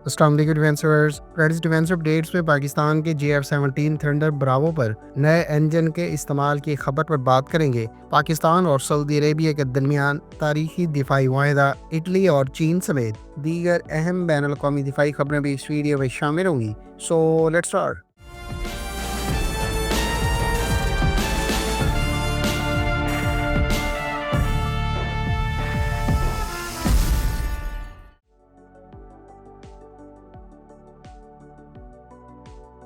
अस्सलाम वालेकुम defence updates में पाकिस्तान के JF-17 थंडर ब्रावो पर नए इंजन के इस्तेमाल की खबर पर बात करेंगे। पाकिस्तान और सऊदी अरेबिया के दरमियान तारीखी दिफाई मुआहदा, इटली और चीन समेत दीगर अहम बैनुल अक़वामी दिफाई खबरें भी इस वीडियो में शामिल होंगी। So let's start.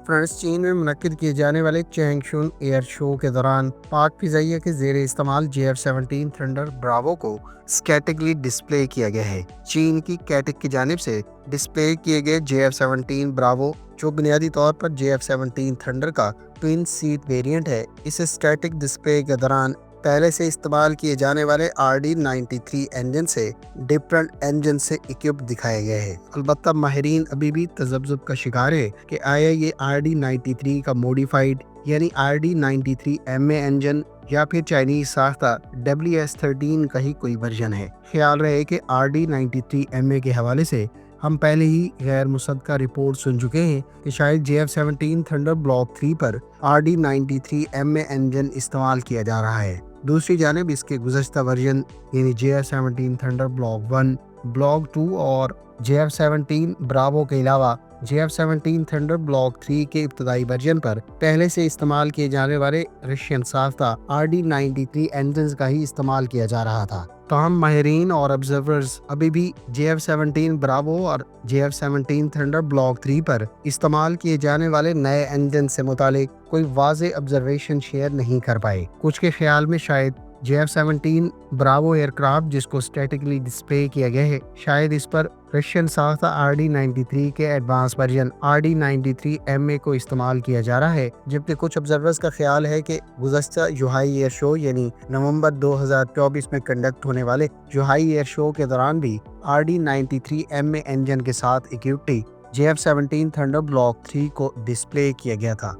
फ्रांस चीन में मुनक्किद किए जाने वाले चैंगशुन एयर शो के दौरान पाक फिजाइया के जेर इस्तेमाल JF-17 थंडर ब्रावो को स्टैटिकली डिस्प्ले किया गया है। चीन की कैटिक की जानिब से डिस्प्ले किए गए JF-17 ब्रावो, जो बुनियादी तौर पर JF-17 थंडर का ट्विन सीट वेरिएंट है, इसे स्टैटिक डिस्प्ले के दौरान पहले से इस्तेमाल किए जाने वाले RD-93 इंजन से डिफरेंट इंजन से इक्विप दिखाया गया है। अलबत्ता माहिरीन अभी भी तजब्जुब का शिकार है कि आया ये RD-93 का मॉडिफाइड यानी RD-93MA इंजन या फिर चाइनीज साख्ता WS-13 का ही कोई वर्जन है। ख्याल रहे कि RD-93MA के हवाले से हम पहले ही गैर मुसद्दका रिपोर्ट सुन चुके हैं कि शायद JF-17 थंडर ब्लॉक 3 पर RD-93MA इंजन इस्तेमाल किया जा रहा है। दूसरी जानिब इसके गुज़श्ता वर्जन यानी JF-17 थंडर ब्लॉक 1, ब्लॉक 2 और JF-17 ब्रावो के अलावा JF-17 थंडर ब्लॉक 3 के इब्तदाई वर्जन पर पहले से इस्तेमाल किए जाने वाले रशियन साख्ता RD-93 इंजन का ही इस्तेमाल किया जा रहा था। तमाम माहिरीन और ऑब्जर्वर्स अभी भी JF-17 ब्रावो और JF-17 थंडर ब्लॉक 3 पर इस्तेमाल किए जाने वाले नए इंजन से मुतालिक कोई वाज़ेह ऑब्जर्वेशन शेयर नहीं कर पाए। कुछ के ख्याल में शायद JF-17 ब्रावो एयरक्राफ्ट, जिसको स्टैटिकली डिस्प्ले किया गया है, शायद इस पर रशियन साख्ता RD-93 के एडवांस वर्जन RD-93MA को इस्तेमाल किया जा रहा है। जबकि कुछ ऑब्जर्वर्स का ख्याल है कि गुज़श्ता जुहाई एयर शो यानी नवंबर 2024 में कंडक्ट होने वाले जुहाई एयर शो के दौरान भी RD-93MA इंजन के साथ इक्विप्ड JF-17 थंडर ब्लॉक 3 को डिस्प्ले किया गया था।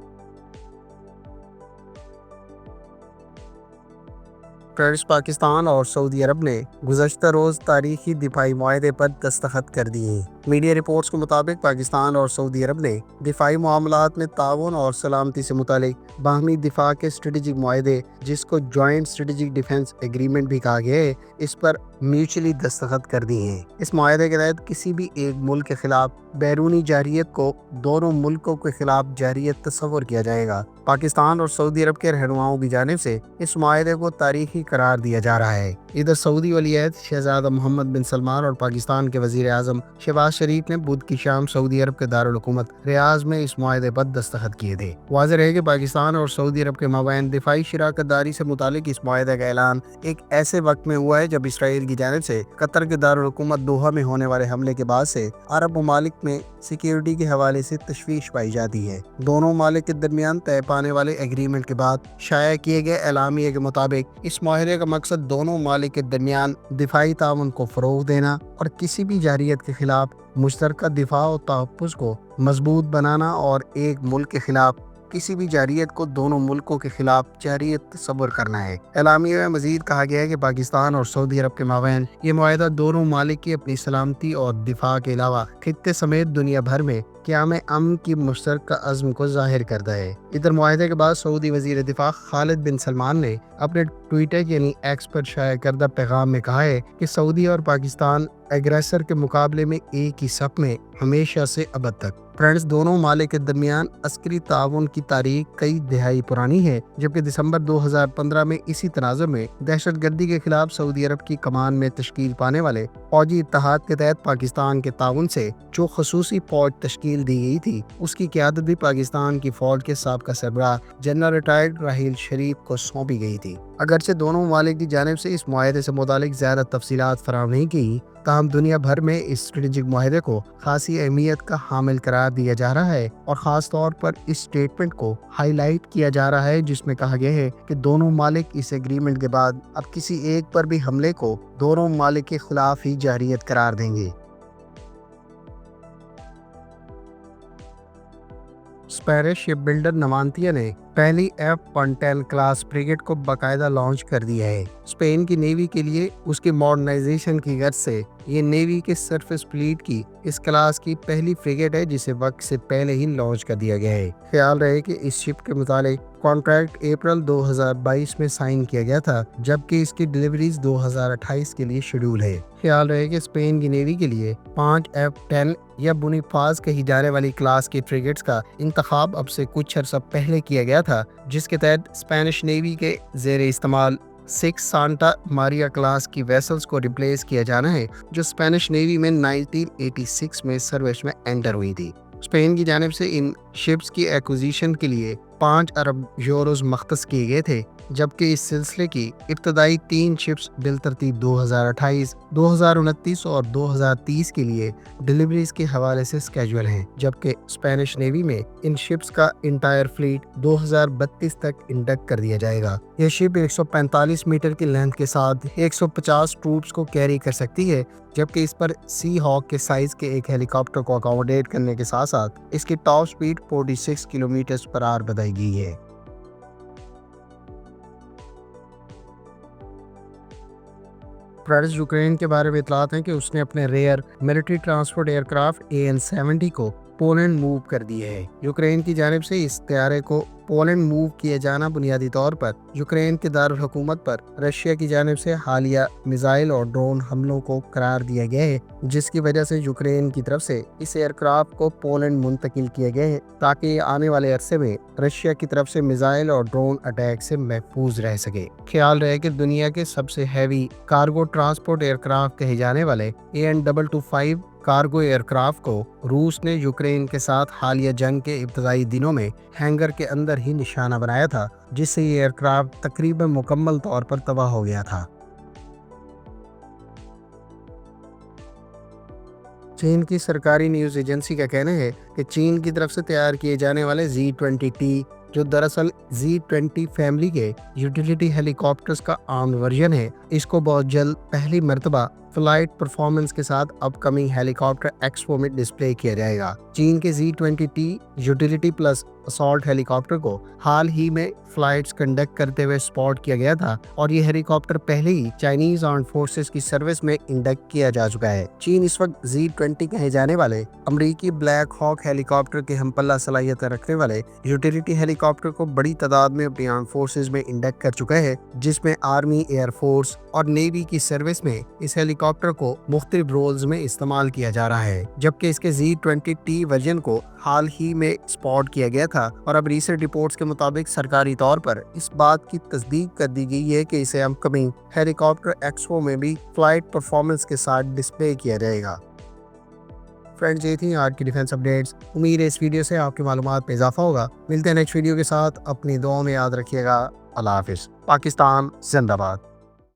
पाकिस्तान और सऊदी अरब ने गुज़श्ता रोज़ तारीखी दिफाई मुआहदे पर दस्तखत कर दिए हैं। मीडिया रिपोर्ट्स के मुताबिक पाकिस्तान और सऊदी अरब ने दिफाई मामलात में ताउन और सलामती से मुतालिक बाहमी दिफा के स्ट्रेटेजिक मुआहदे, जिसको जॉइंट स्ट्रेटेजिक डिफेंस एग्रीमेंट भी कहा गया है, इस पर म्यूचुअली दस्तखत कर दिए हैं। इस मुआहदे के तहत किसी भी एक मुल्क के खिलाफ बैरूनी जारियत को दोनों मुल्कों के खिलाफ जारियत तस्वर किया जाएगा। पाकिस्तान और सऊदी अरब के रहनुमाओं की जानिब से इस मुआहदे को तारीखी करार दिया जा रहा है। इधर सऊदी वलीअहद शहजादा मोहम्मद बिन सलमान और पाकिस्तान के वजीर आज़म शहबाज शरीफ ने बुध की शाम सऊदी अरब के दारुल हुकूमत रियाज में इस मुआहदे पर दस्तखत किए थे। वाज़ेह रहे कि पाकिस्तान और सऊदी अरब के माबैन दिफाई शराकत दारी से मुतालिक इस मुआहदे का ऐलान एक ऐसे वक्त में हुआ है जब इसराइल की जानिब से कतर के दारुल हुकूमत दोहा में होने वाले हमले के बाद से अरब ममालिक में सिक्योरिटी के हवाले से तशवीश पाई जाती है। दोनों ममालिक के दरमियान तय पाने वाले एग्रीमेंट के बाद शाया किए गए एलामिया के मुताबिक इस मुआहदे का मकसद दोनों ममालिक के दरमियान दिफाई ताउन को फ़रोग़ देना और किसी भी जारियत के खिलाफ मुश्तरका दिफा और तहफ़्फ़ुज़ को मजबूत बनाना और एक मुल्क के खिलाफ किसी भी जारियत को दोनों मुल्कों के खिलाफ जारियत तस्वर करना है। एलामिया में मजीद कहा गया है कि पाकिस्तान और सऊदी अरब के माबैन ये मुआहदा दोनों ममालिक की अपनी सलामती और दिफा के अलावा खित्ते समेत दुनिया भर में क़याम अमन की मुश्तरका अज़्म को ज़ाहिर करता है। इधर मुआहदे के बाद सऊदी वज़ीर दिफा खालिद बिन सलमान ने अपने ट्विटर यानी एक्स पर शाया करदा पैगाम में कहा है कि सऊदी और पाकिस्तान एग्रेसर के मुकाबले में एक ही सफ में हमेशा से अब तक। फ्रेंड्स, दोनों ममालिक के दरमियान अस्करी ताउन की तारीख कई दहाई पुरानी है, जबकि दिसंबर 2015 में इसी तनाज़ुर में दहशत गर्दी के खिलाफ सऊदी अरब की कमान में तश्कील पाने वाले फौजी इत्तेहाद के तहत पाकिस्तान के ताउन से जो खसूसी फौज तश्कील दी गई थी, उसकी क़यादत भी पाकिस्तान की फौज के साबका सरबराह जनरल रिटायर्ड राहील शरीफ को सौंपी गई थी। अगरचे दोनों ममालिक की जानिब से इस मुआहदे से मुतालिक ज़्यादा तफसीलात फराहम नहीं की, ताहम दुनिया भर में इस स्ट्रेटेजिक मुआहदे को खासी अहमियत का हामिल करार दिया जा रहा है और ख़ास तौर पर इस स्टेटमेंट को हाईलाइट किया जा रहा है, जिसमें कहा गया है कि दोनों ममालिक इस एग्रीमेंट के बाद अब किसी एक पर भी हमले को दोनों ममालिक के खिलाफ ही जारियत करार देंगे। स्पेनिश शिप बिल्डर नवांतिया ने पहली F-110 क्लास फ्रिगेट को बाकायदा लॉन्च कर दिया है। स्पेन की नेवी के लिए उसकी मॉडर्नाइजेशन की गर्ज से ये नेवी के सरफेस फ्लीट की इस क्लास की पहली फ्रिगेट है जिसे वक्त से पहले ही लॉन्च कर दिया गया है। ख्याल रहे कि इस शिप के मुतालिक कॉन्ट्रैक्ट अप्रैल 2022 में साइन किया गया था, जबकि इसकी डिलीवरीज 2028 के लिए शेड्यूल है। ख्याल रहे कि स्पेन की नेवी के लिए 5 F-10 या बोनीफाज कही जाने वाली क्लास की फ्रिगेट्स का इंतखाब अब से कुछ अर्सा पहले किया गया था, जिसके तहत स्पेनिश नेवी के जेर इस्तेमाल 6 सांता मारिया क्लास की वेसल्स को रिप्लेस किया जाना है, जो स्पेनिश नेवी में 1986 में सर्विस में एंटर हुई थी। स्पेन की जानिब से इन शिप्स की एक्विजिशन के लिए 5 अरब यूरोज मख्तस किए गए थे, जबकि इस सिलसिले की इब्तदाई 3 शिप्स बिलतरतीब 2028, 2029 और 2030 के लिए डिलीवरीज के हवाले से स्केड्यूल हैं, जबकि स्पेनिश नेवी में इन शिप्स का इंटायर फ्लीट 2032 तक इंडक्ट कर दिया जाएगा। यह शिप 145 मीटर की लेंथ के साथ 150 ट्रूप्स को कैरी कर सकती है, जबकि इस पर सी हॉक के साइज के एक हेलीकॉप्टर को अकोमोडेट करने के साथ साथ इसकी top speed 46 kilometre per hour बताई गई है। फ्रांस यूक्रेन के बारे में इतलात हैं कि उसने अपने rare military transport aircraft AN-70 को पोलैंड मूव कर दिए है। यूक्रेन की जानिब से इस तैयारे को पोलैंड मूव किया जाना बुनियादी तौर पर यूक्रेन के दारुल हुकूमत पर रशिया की जानिब से हालिया मिसाइल और ड्रोन हमलों को करार दिया गया है, जिसकी वजह से यूक्रेन की तरफ से इस एयरक्राफ्ट को पोलैंड मुंतकिल किया गया है, ताकि ये आने वाले अरसे में रशिया की तरफ से मिसाइल और ड्रोन अटैक से महफूज रह सके। ख्याल रहे कि दुनिया के सबसे हैवी कार्गो ट्रांसपोर्ट एयरक्राफ्ट कहे जाने वाले AN-225 कार्गो एयरक्राफ्ट को रूस ने यूक्रेन के साथ हालिया जंग के इब्तदाई दिनों में हैंगर के अंदर ही निशाना बनाया था, जिससे ये एयरक्राफ्ट तकरीबन मुकम्मल तौर पर तबाह हो गया था। चीन की सरकारी न्यूज़ एजेंसी का कहना है कि चीन की तरफ से तैयार किए जाने वाले Z-20T, जो दरअसल Z-20 फैमिली के यूटिलिटी हेलीकॉप्टर्स का आर्म्ड वर्जन है, इसको बहुत जल्द पहली मर्तबा फ्लाइट परफॉर्मेंस के साथ अपकमिंग हेलीकॉप्टर एक्सपो में डिस्प्ले किया जाएगा। चीन के Z-20T utility plus assault helicopter को हाल ही में फ्लाइट्स कंडक्ट करते हुए स्पॉट किया गया था और ये हेलीकॉप्टर पहले ही चाइनीज आर्म्ड फोर्सेस की सर्विस में इंडक्ट किया जा चुका है। चीन इस वक्त Z-20 कहे जाने वाले अमरीकी ब्लैक हॉक हेलीकॉप्टर के हमपल्ला सलाहियत रखने वाले यूटिलिटी हेलीकॉप्टर को बड़ी तादाद में अपनी आर्म्ड फोर्सेस में इंडक्ट कर चुका है, जिसमें आर्मी, एयरफोर्स और नेवी की सर्विस में इस हेलीकॉप्टर को मुख्तलिफ रोल्स में इस्तेमाल किया जा रहा है, जबकि इसके Z-20T वर्जन को हाल ही में स्पॉट किया गया था और अब रीसेंट रिपोर्ट्स के मुताबिक सरकारी तौर पर इस बात की तस्दीक कर दी गई है कि इसे अपकमिंग हेलीकॉप्टर एक्सपो में भी फ्लाइट परफॉर्मेंस के साथ डिस्प्ले किया जाएगा। फ्रेंड्स, ये थी आज की डिफेंस अपडेट्स। उम्मीद है इस वीडियो से आपकी मालूमात में इजाफा होगा। मिलते हैं नेक्स्ट वीडियो के साथ। अपनी दुआ में याद रखिएगा। अल्लाह हाफिज़। पाकिस्तान जिंदाबाद।